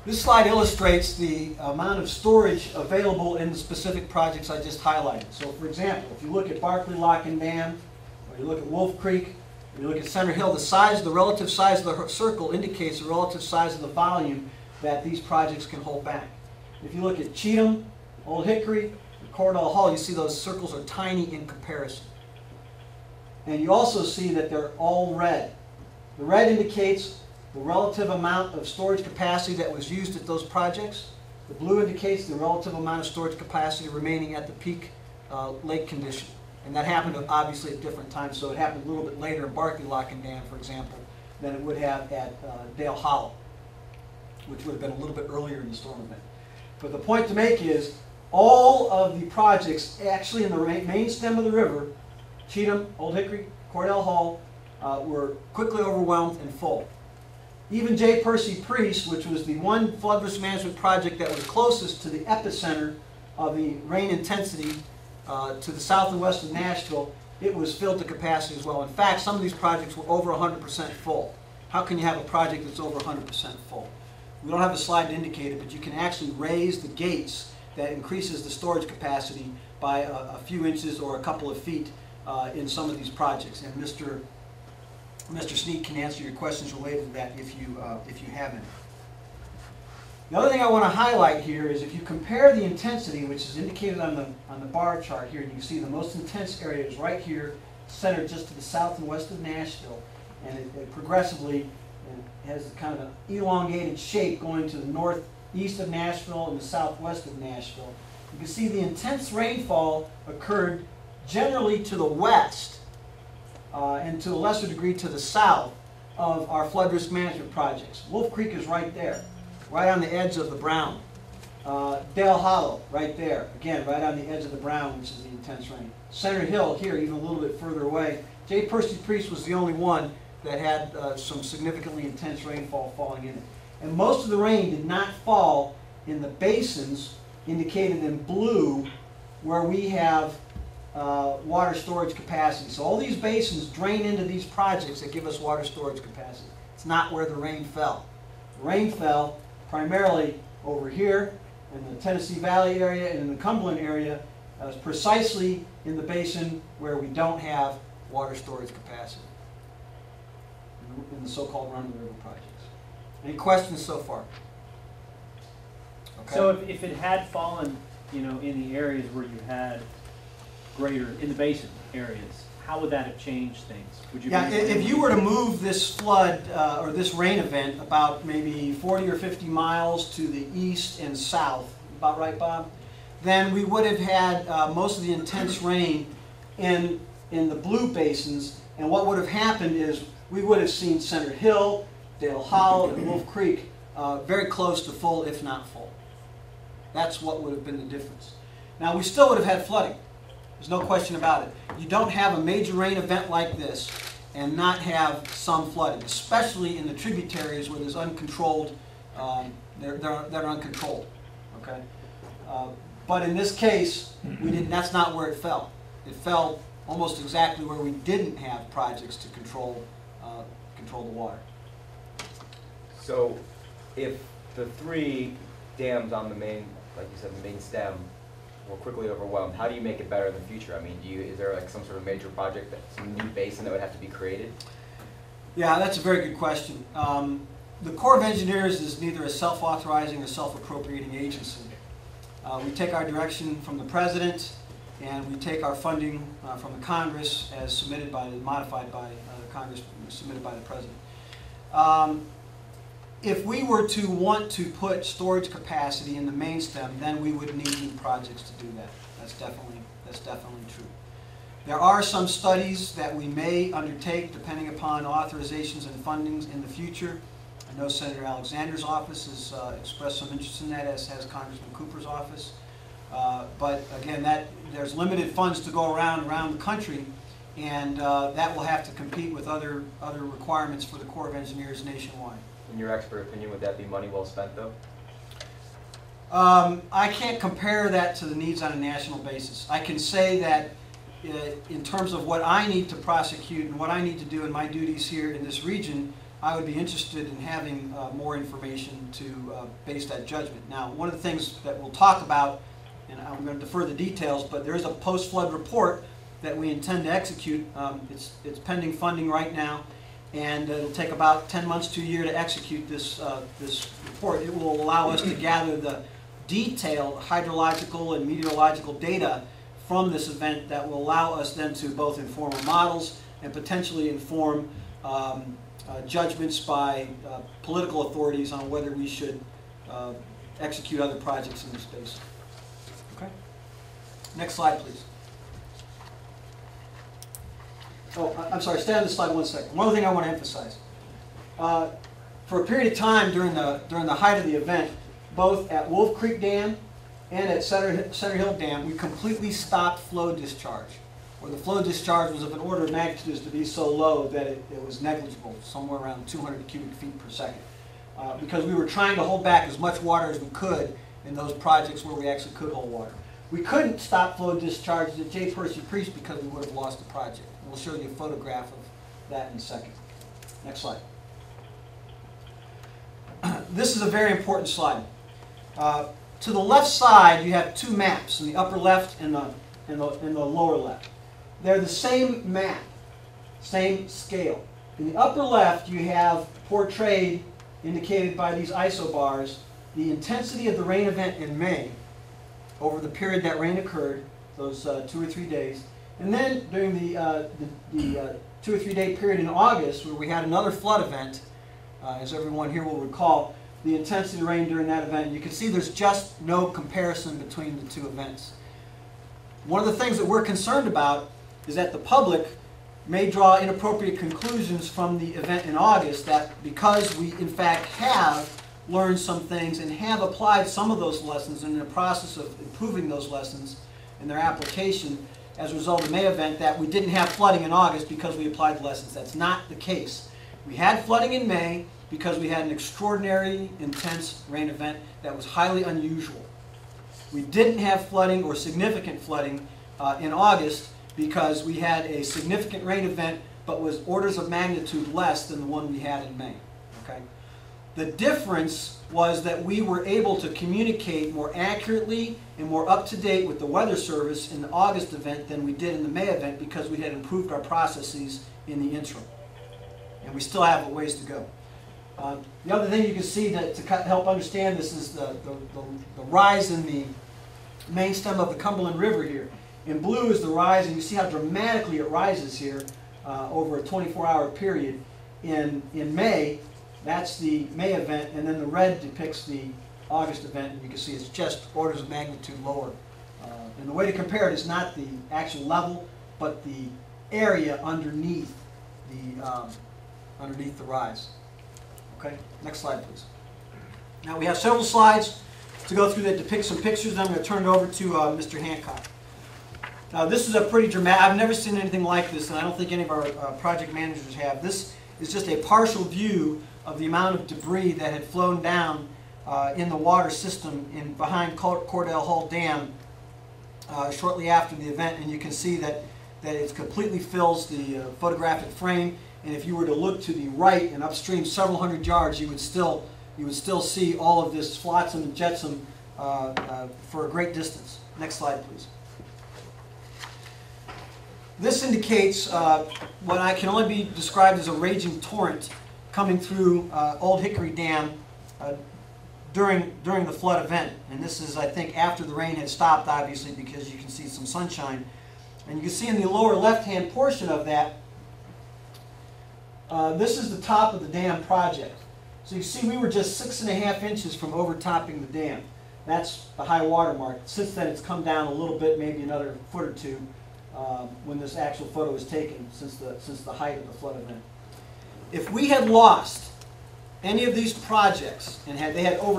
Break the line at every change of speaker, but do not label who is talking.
This slide illustrates the amount of storage available in the specific projects I just highlighted. So for example, if you look at Barkley Lock and Dam, or you look at Wolf Creek, or you look at Center Hill, the relative size of the circle indicates the relative size of the volume that these projects can hold back. If you look at Cheatham, Old Hickory, and Cordell Hall, you see those circles are tiny in comparison. And you also see that they're all red. The red indicates the relative amount of storage capacity that was used at those projects. The blue indicates the relative amount of storage capacity remaining at the peak lake condition. And that happened obviously at different times, so it happened a little bit later in Barkley Lock and Dam, for example, than it would have at Dale Hollow, which would have been a little bit earlier in the storm event. But the point to make is all of the projects actually in the main stem of the river, Cheatham, Old Hickory, Cordell Hall, were quickly overwhelmed and full. Even J. Percy Priest, which was the one flood risk management project that was closest to the epicenter of the rain intensity to the south and west of Nashville, it was filled to capacity as well. In fact, some of these projects were over 100% full. How can you have a project that's over 100% full? We don't have a slide to indicate it, but you can actually raise the gates that increases the storage capacity by a few inches or a couple of feet in some of these projects. And Mr. Snead can answer your questions related to that if you have any. The other thing I want to highlight here is if you compare the intensity, which is indicated on the bar chart here, you can see the most intense area is right here, centered just to the south and west of Nashville, and it progressively has kind of an elongated shape going to the northeast of Nashville and the southwest of Nashville. You can see the intense rainfall occurred generally to the west and to a lesser degree to the south of our flood risk management projects. Wolf Creek is right there, right on the edge of the brown. Dale Hollow, right there, again, right on the edge of the brown, which is the intense rain. Center Hill here, even a little bit further away. J. Percy Priest was the only one that had some significantly intense rainfall falling in it. And most of the rain did not fall in the basins indicated in blue where we have water storage capacity. So all these basins drain into these projects that give us water storage capacity. It's not where the rain fell. The rain fell primarily over here in the Tennessee Valley area and in the Cumberland area, precisely in the basin where we don't have water storage capacity, in the so-called run-of-the-river projects. Any questions so far? Okay.
So if it had fallen, in the areas where you had greater, in the basin areas, how would that have changed things? Would you
if you were to move this flood or this rain event about maybe 40 or 50 miles to the east and south, about right, Bob? Then we would have had most of the intense rain in the blue basins, and what would have happened is we would have seen Center Hill, Dale Hollow, and Wolf Creek very close to full, if not full. That's what would have been the difference. Now, we still would have had flooding. There's no question about it. You don't have a major rain event like this and not have some flooding, especially in the tributaries where there's uncontrolled, that are uncontrolled. Okay? But in this case, that's not where it fell. It fell almost exactly where we didn't have projects to control the water.
So if the 3 dams on the main, like you said, the main stem were quickly overwhelmed, how do you make it better in the future? I mean, is there like some sort of major project, some new basin that would have to be created?
Yeah, that's a very good question. The Corps of Engineers is neither a self-authorizing or self-appropriating agency. We take our direction from the President, and we take our funding from the Congress as submitted by, modified by the Congress, submitted by the President. If we were to want to put storage capacity in the main stem, then we would need new projects to do that. That's definitely true. There are some studies that we may undertake depending upon authorizations and fundings in the future. I know Senator Alexander's office has expressed some interest in that, as has Congressman Cooper's office. But again, there's limited funds to go around the country, and that will have to compete with other requirements for the Corps of Engineers nationwide.
In your expert opinion, would that be money well spent, though?
I can't compare that to the needs on a national basis. I can say that in terms of what I need to prosecute and what I need to do in my duties here in this region, I would be interested in having more information to base that judgment. Now, one of the things that we'll talk about, and I'm going to defer the details, but there is a post-flood report that we intend to execute. It's pending funding right now, and it'll take about 10 months to a year to execute this report. It will allow us to gather the detailed hydrological and meteorological data from this event that will allow us then to both inform our models and potentially inform judgments by political authorities on whether we should execute other projects in this basin. Okay. Next slide, please. Oh, I'm sorry, stay on this slide 1 second. One other thing I want to emphasize. For a period of time during the height of the event, both at Wolf Creek Dam and at Center Hill Dam, we completely stopped flow discharge, where the flow discharge was of an order of magnitude as to be so low that it was negligible, somewhere around 200 cubic feet per second, because we were trying to hold back as much water as we could in those projects where we actually could hold water. We couldn't stop flow discharges at J. Percy Priest because we would have lost the project. And we'll show you a photograph of that in a second. Next slide. This is a very important slide. To the left side, you have two maps, in the upper left and the lower left. They're the same map, same scale. In the upper left, you have portrayed, indicated by these isobars, the intensity of the rain event in May, over the period that rain occurred, those 2 or 3 days. And then during the 2 or 3 day period in August, where we had another flood event, as everyone here will recall, the intensity of rain during that event, you can see there's just no comparison between the two events. One of the things that we're concerned about is that the public may draw inappropriate conclusions from the event in August, that because we in fact have learned some things and have applied some of those lessons and in the process of improving those lessons in their application as a result of the May event, that we didn't have flooding in August because we applied the lessons. That's not the case. We had flooding in May because we had an extraordinary intense rain event that was highly unusual. We didn't have flooding or significant flooding in August because we had a significant rain event but was orders of magnitude less than the one we had in May. Okay? The difference was that we were able to communicate more accurately and more up-to-date with the Weather Service in the August event than we did in the May event because we had improved our processes in the interim. And we still have a ways to go. The other thing you can see to help understand this is the rise in the main stem of the Cumberland River here. In blue is the rise, and you see how dramatically it rises here over a 24-hour period. In May, that's the May event, and then the red depicts the August event, and you can see it's just orders of magnitude lower. And the way to compare it is not the actual level, but the area underneath the rise. Okay, next slide, please. Now we have several slides to go through that depict some pictures, and I'm going to turn it over to Mr. Hancock. Now this is a pretty dramatic, I've never seen anything like this, and I don't think any of our project managers have. This is just a partial view of the amount of debris that had flown down in the water system behind Cordell Hull Dam shortly after the event, and you can see that it completely fills the photographic frame. And if you were to look to the right and upstream several hundred yards, you would still see all of this flotsam and jetsam for a great distance. Next slide, please. This indicates what I can only be described as a raging torrent coming through Old Hickory Dam during the flood event. And this is, I think, after the rain had stopped, obviously, because you can see some sunshine. And you can see in the lower left-hand portion of that, this is the top of the dam project. So you see we were just 6.5 inches from overtopping the dam. That's the high water mark. Since then it's come down a little bit, maybe another foot or two when this actual photo was taken since the height of the flood event. If we had lost any of these projects and they had over